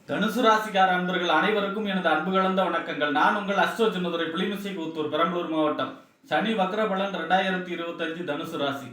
தனுசு ராசிக்கார அன்பர்கள் அனைவருக்கும் எனது அன்பு கலந்த வணக்கங்கள். நான் உங்கள் அஸ்ட்ரோ சின்னதுரை புலிமிசை கூத்தூர் பெரம்பலூர் மாவட்டம். சனி வக்ரபலன் 2025 தனுசு ராசி.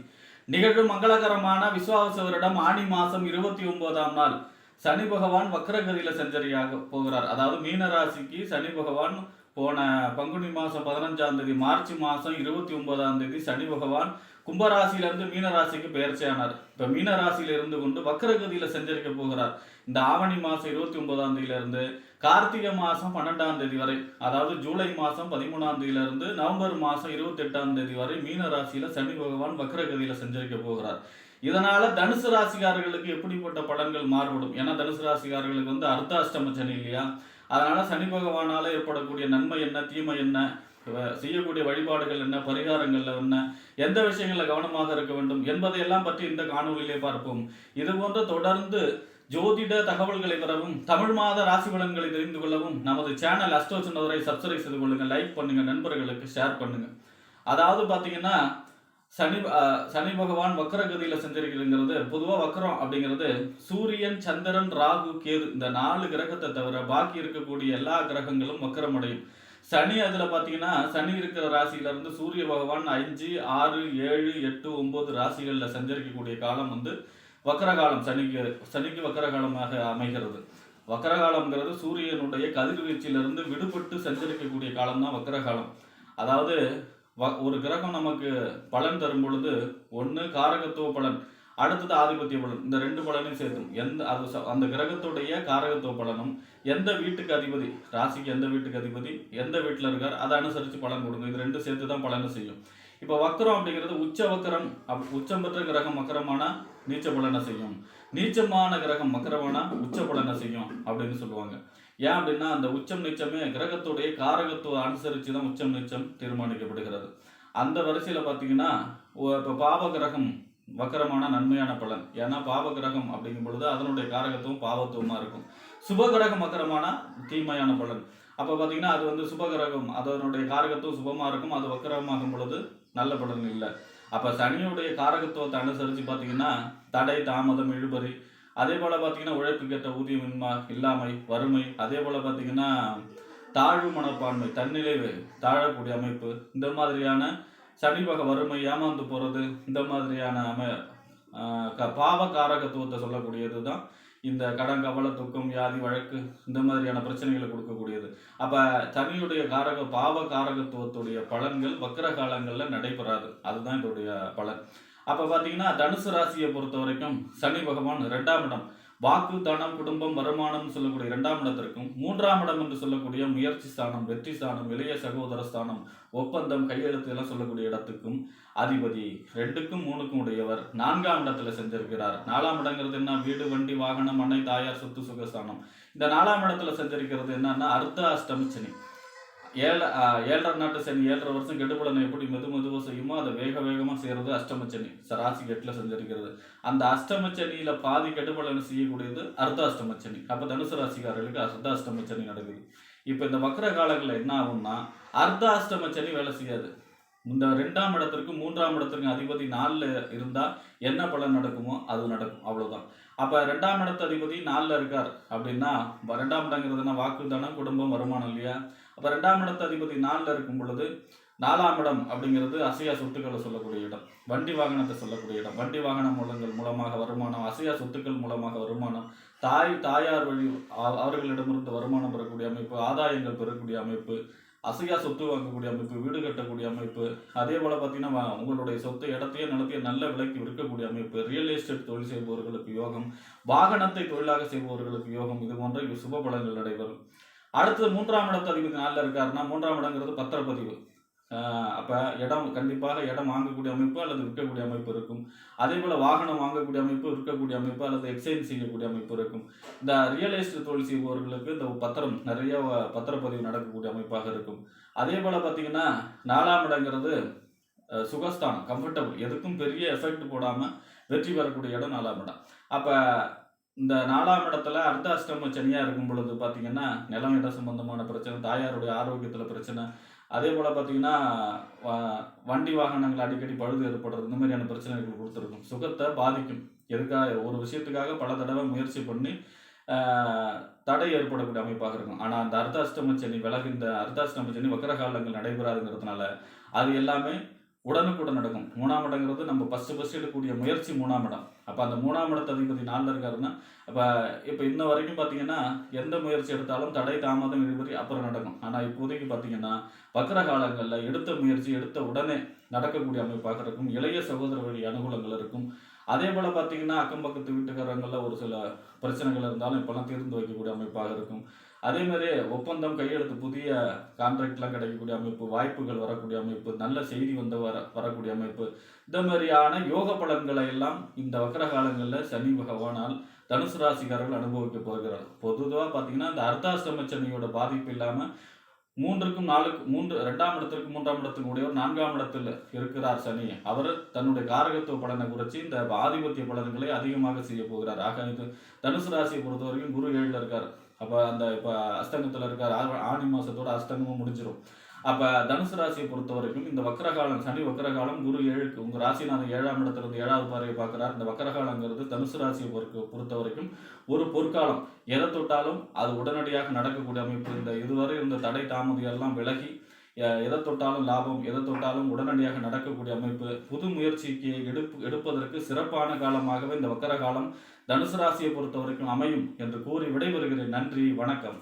நிகழும் மங்களகரமான விசுவாச வருடம் ஆணி மாசம் 29ஆம் நாள் சனி பகவான் வக்ரகதியில சஞ்சரியாக போகிறார். அதாவது மீன ராசிக்கு சனி பகவான் போன பங்குனி மாசம் 15ஆம் தேதி, மார்ச் மாசம் 29ஆம் தேதி சனி பகவான் கும்பராசியிலிருந்து மீன ராசிக்கு பெயர்ச்சியானார். இப்ப மீன ராசியில இருந்து கொண்டு வக்ரகதியில சஞ்சரிக்க போகிறார். இந்த ஆவணி மாசம் 29ஆம் தேதியிலிருந்து கார்த்திகை மாசம் 12ஆம் தேதி வரை, அதாவது ஜூலை மாசம் 13ஆம் தேதியிலிருந்து நவம்பர் மாசம் 28ஆம் தேதி வரை மீன ராசியில சனி பகவான் வக்ரகதியில சஞ்சரிக்க போகிறார். இதனால தனுசு ராசிக்காரர்களுக்கு எப்படிப்பட்ட பலன்கள் மாறுபடும்? ஏன்னா தனுசு ராசிக்காரர்களுக்கு அர்த்தாஷ்டம சனி இல்லையா? அதனால சனி பகவானால ஏற்படக்கூடிய நன்மை என்ன, தீமை என்ன, செய்யக்கூடிய வழிபாடுகள் என்ன, பரிகாரங்கள்ல என்ன, எந்த விஷயங்கள்ல கவனமாக இருக்க வேண்டும் என்பதையெல்லாம் பற்றி இந்த காணொலியிலே பார்ப்போம். இது போன்ற தொடர்ந்து ஜோதிட தகவல்களை பெறவும், தமிழ் மாத ராசி பலன்களை தெரிந்து கொள்ளவும் நமது சேனல் அஸ்ட்ரோ சின்னதுரை சப்ஸ்கிரைப் செய்து கொள்ளுங்க, லைக் பண்ணுங்க, நண்பர்களுக்கு ஷேர் பண்ணுங்க. அதாவது பாத்தீங்கன்னா சனி பகவான் வக்ரகதியில செஞ்சிருக்கிறது. பொதுவா வக்ரம் அப்படிங்கிறது சூரியன், சந்திரன், ராகு, கேது இந்த 4 கிரகத்தை தவிர பாக்கி இருக்கக்கூடிய எல்லா கிரகங்களும் வக்ரம் அடையும். சனி அதுல பாத்தீங்கன்னா சனி இருக்கிற ராசியில இருந்து சூரிய பகவான் 5, 6, 7, 8, 9 ராசிகள்ல சஞ்சரிக்கக்கூடிய காலம் வக்ரகாலம். சனிக்கு வக்ரகாலமாக அமைகிறது. வக்ரகாலம்ங்கிறது சூரியனுடைய கதிர்வீச்சிலிருந்து விடுபட்டு சஞ்சரிக்கக்கூடிய காலம் தான் வக்ரகாலம். அதாவது ஒரு கிரகம் நமக்கு பலன் தரும் பொழுது ஒன்று காரகத்துவ பலன், அடுத்தது ஆதிபத்திய பலன். இந்த 2 பலனையும் சேர்த்தும் அந்த கிரகத்துடைய காரகத்துவ பலனும் எந்த வீட்டுக்கு அதிபதி, ராசிக்கு எந்த வீட்டுக்கு அதிபதி எந்த வீட்டில் இருக்கார் அதை அனுசரித்து பலன் கொடுங்க. இது 2 சேர்த்து தான் பலனை செய்யும். இப்போ வக்ரம் அப்படிங்கிறது உச்ச வக்கரம். உச்சம் பெற்ற கிரகம் வக்கரமான நீச்ச பலனை செய்யும், நீச்சமான கிரகம் வக்கரமான உச்ச பலனை செய்யும் அப்படின்னு சொல்லுவாங்க. ஏன் அப்படின்னா அந்த உச்சம் நீச்சமே கிரகத்துடைய காரகத்துவ அனுசரித்து தான் உச்சம் நீச்சம் தீர்மானிக்கப்படுகிறது. அந்த வரிசையில் பார்த்தீங்கன்னா இப்போ பாவ கிரகம் வக்கரமான நன்மையான பலன். ஏன்னா பாவ கிரகம் அப்படிங்கும் பொழுது அதனுடைய காரகத்துவம் பாவத்துவமாக இருக்கும். சுப கிரகம் வக்கரமான தீமையான பலன். அப்போ பார்த்தீங்கன்னா அது சுபகிரகம், அதனுடைய காரகத்துவம் சுபமாக இருக்கும். அது வக்கரமாகும் பொழுது நல்ல பலன் இல்லை. அப்போ சனியுடைய காரகத்துவத்தை அனுசரித்து பார்த்தீங்கன்னா தடை, தாமதம், இழுபறி, அதே போல் பார்த்தீங்கன்னா உழைப்புக்கேற்ற ஊதியம் இல்லாமை, வறுமை, அதே போல் பார்த்தீங்கன்னா தாழ்வு மனப்பான்மை, தன்னிலை தாழக்கூடிய அமைப்பு, இந்த மாதிரியான சனிவக வறுமை, ஏமாந்து போகிறது, இந்த மாதிரியான பாவ காரகத்துவத்தை சொல்லக்கூடியது தான் இந்த கடன், கவலை, துக்கம், வியாதி, வழக்கு, இந்த மாதிரியான பிரச்சனைகளை கொடுக்கக்கூடியது. அப்போ சனியுடைய பாவ காரகத்துவத்துடைய பலன்கள் வக்கர காலங்களில் நடைபெறாது. அதுதான் இதோடைய பலன். அப்போ பார்த்தீங்கன்னா தனுசு ராசியை பொறுத்த வரைக்கும் சனி பகவான் 2ஆம் இடம், வாக்கு, தனம், குடும்பம், வருமானம் சொல்லக்கூடிய 2ஆம் இடத்திற்கும், 3ஆம் இடம் என்று சொல்லக்கூடிய முயற்சி ஸ்தானம், வெற்றி ஸ்தானம், இளைய சகோதர ஸ்தானம், ஒப்பந்தம், கையெழுத்து எல்லாம் சொல்லக்கூடிய இடத்துக்கும் அதிபதி. 2க்கும் 3க்கும் உடையவர் 4ஆம் இடத்துல செஞ்சிருக்கிறார். 4ஆம் இடங்கிறது என்ன? வீடு, வண்டி, வாகனம், அன்னை, தாயார், சொத்து, சுகஸ்தானம். இந்த 4ஆம் இடத்துல செஞ்சிருக்கிறது என்னன்னா அர்த்தாஷ்டம சனி. 7.5 நாட்டு சனி 7.5 வருஷம் கெடுபலனை எப்படி மெதுவாக செய்யுமோ அதை வேகமாக செய்யறது அஷ்டமச்சனி. ராசி 8ல் செஞ்சிருக்கிறது. அந்த அஷ்டமச்சனியில பாதி கெடுபலனை செய்யக்கூடியது அர்த்தாஷ்டமச்சனி. அப்போ தனுசு ராசிக்காரர்களுக்கு அர்த்தாஷ்டமச்சனி நடக்குது. இப்போ இந்த வக்ர காலங்களில் என்ன ஆகும்னா அர்த்தாஷ்டமச்சனி வேலை செய்யாது. இந்த 2ஆம் இடத்திற்கும் 3ஆம் இடத்திற்கும் அதிபதி 4ல் இருந்தால் என்ன பலன் நடக்குமோ அது நடக்கும், அவ்வளோதான். அப்போ 2ஆம் இடத்து அதிபதி 4ல் இருக்கார் அப்படின்னா 2ஆம் இடங்கிறதுனா வாக்கு, தனம், குடும்பம், வருமானம் இல்லையா? அப்போ 2ஆம் இடத்து அதிபதி 4ல் இருக்கும் பொழுது 4ஆம் இடம் அப்படிங்கிறது அசையா சொத்துக்களை சொல்லக்கூடிய இடம், வண்டி வாகனத்தை சொல்லக்கூடிய இடம். வண்டி வாகன மூலமாக வருமானம், அசையா சொத்துக்கள் மூலமாக வருமானம், தாயார் வழி அவர்களிடமிருந்து வருமானம் பெறக்கூடிய அமைப்பு, ஆதாயங்கள் பெறக்கூடிய அமைப்பு, அசையா சொத்து வாங்கக்கூடிய அமைப்பு, வீடு கட்டக்கூடிய அமைப்பு, அதே போல் பார்த்தீங்கன்னா உங்களுடைய சொத்து இடத்தையே நிலத்தையே நல்ல விலைக்கு விற்கக்கூடிய அமைப்பு, ரியல் எஸ்டேட் தொழில் செய்பவர்களுக்கு யோகம், வாகனத்தை தொழிலாக செய்பவர்களுக்கு யோகம், இது போன்ற சுப பலன்கள் நடைபெறும். அடுத்தது 3ஆம் இடத்து அதிபதி 4ல் இருக்காருன்னா 3ஆம் இடங்கிறது பத்திரப்பதிவு. அப்போ கண்டிப்பாக இடம் வாங்கக்கூடிய அமைப்பு அல்லது விற்கக்கூடிய அமைப்பு இருக்கும். அதே போல் வாகனம் வாங்கக்கூடிய அமைப்பு, விற்கக்கூடிய அமைப்பு அல்லது எக்ஸ்சேஞ்ச் செய்யக்கூடிய அமைப்பு இருக்கும். இந்த ரியல் எஸ்டேட் தொழில் செய்பவர்களுக்கு இந்த நிறைய பத்திரப்பதிவு நடக்கக்கூடிய அமைப்பாக இருக்கும். அதே போல் பார்த்தீங்கன்னா 4ஆம் இடங்கிறது சுகஸ்தானம், கம்ஃபர்டபுள், எதுக்கும் பெரிய எஃபெக்ட் போடாமல் வெற்றி பெறக்கூடிய இடம் 4ஆம் இடம். அப்போ இந்த 4ஆம் இடத்துல அர்த்தாஷ்டம சனியாக இருக்கும் பொழுது பார்த்தீங்கன்னா நிலம், இட சம்பந்தமான பிரச்சனை, தாயாருடைய ஆரோக்கியத்தில் பிரச்சனை, அதே போல் பார்த்தீங்கன்னா வண்டி வாகனங்கள் அடிக்கடி பழுது ஏற்படுறது, இந்த மாதிரியான பிரச்சனைகள் கொடுத்துருக்கும். சுகத்தை பாதிக்கும். எதுக்காக? ஒரு விஷயத்துக்காக பல தடவை முயற்சி பண்ணி தடை ஏற்படக்கூடிய அமைப்பாக இருக்கும். ஆனால் அந்த அர்த்தாஷ்டம சனி இந்த அர்த்தாஷ்டம சனி வக்கர காலங்கள் நடைபெறாதுங்கிறதுனால அது எல்லாமே உடனுக்குடன் நடக்கும். 3ஆம் இடங்கிறது நம்ம ஃபர்ஸ்ட் எடுக்கக்கூடிய முயற்சி 3ஆம் இடம். அப்போ அந்த 3ஆம் இடத்து அதிபதி 4ல் இருக்காருன்னா, இப்போ இன்ன வரைக்கும் பார்த்தீங்கன்னா எந்த முயற்சி எடுத்தாலும் தடை தாமதம் இழுபறி அப்புறம் நடக்கும். ஆனால் இப்போதைக்கு பார்த்தீங்கன்னா வக்கர காலங்களில் எடுத்த முயற்சி எடுத்த உடனே நடக்கக்கூடிய அமைப்பாக இருக்கும். இளைய சகோதர வழி அனுகூலங்கள் இருக்கும். அதே போல் பார்த்தீங்கன்னா அக்கம் பக்கத்து வீட்டுக்காரங்களில் ஒரு சில பிரச்சனைகள் இருந்தாலும் இப்போல்லாம் தீர்ந்து வைக்கக்கூடிய அமைப்பாக இருக்கும். அதே மாதிரி ஒப்பந்தம் கையெழுத்து புதிய கான்ட்ராக்ட்லாம் கிடைக்கக்கூடிய அமைப்பு, வாய்ப்புகள் வரக்கூடிய அமைப்பு, நல்ல செய்தி வரக்கூடிய அமைப்பு, இந்த மாதிரியான யோக பலன்களை எல்லாம் இந்த வக்கர காலங்களில் சனி பகவானால் தனுசு ராசிக்காரர்கள் அனுபவிக்க போகிறார். பொதுவாக பார்த்தீங்கன்னா இந்த அர்த்தாஷ்டம சனியோட பாதிப்பு இல்லாமல் 3க்கும் 2ஆம் இடத்திற்கு 3ஆம் இடத்துக்கு உடையவர் 4ஆம் இடத்தில் இருக்கிறார் சனி. அவர் தன்னுடைய காரகத்துவ பலனை குறைச்சி இந்த ஆதிபத்திய பலன்களை அதிகமாக செய்ய போகிறார். ஆக இது தனுசு ராசியை பொறுத்த வரைக்கும் குரு 7ல் இருக்கார். அப்போ இப்போ அஸ்தங்கத்தில் இருக்கார். ஆணி மாதத்தோட அஸ்தங்கமும் முடிஞ்சிடும். அப்போ தனுசு ராசியை பொறுத்த வரைக்கும் இந்த வக்கரகாலம் சனி வக்கரகாலம் குரு 7க்கு உங்கள் ராசிநாதன் 7ஆம் இடத்திலிருந்து 7வது பார்வையை பார்க்குறார். இந்த வக்கரகாலங்கிறது தனுசு ராசியை பொறுத்த வரைக்கும் ஒரு பொற்காலம். எதை தொட்டாலும் அது உடனடியாக நடக்கக்கூடிய அமைப்பு. இதுவரை இருந்த தடை தாமதம் எல்லாம் விலகி எதை தொட்டாலும் லாபம், எதை தொட்டாலும் உடனடியாக நடக்கக்கூடிய அமைப்பு. புது முயற்சிக்கு எடுப்பதற்கு சிறப்பான காலமாகவே இந்த வக்கர காலம் தனுசு ராசியை பொறுத்த வரைக்கும் அமையும் என்று கூறி விடைபெறுகிறேன். நன்றி, வணக்கம்.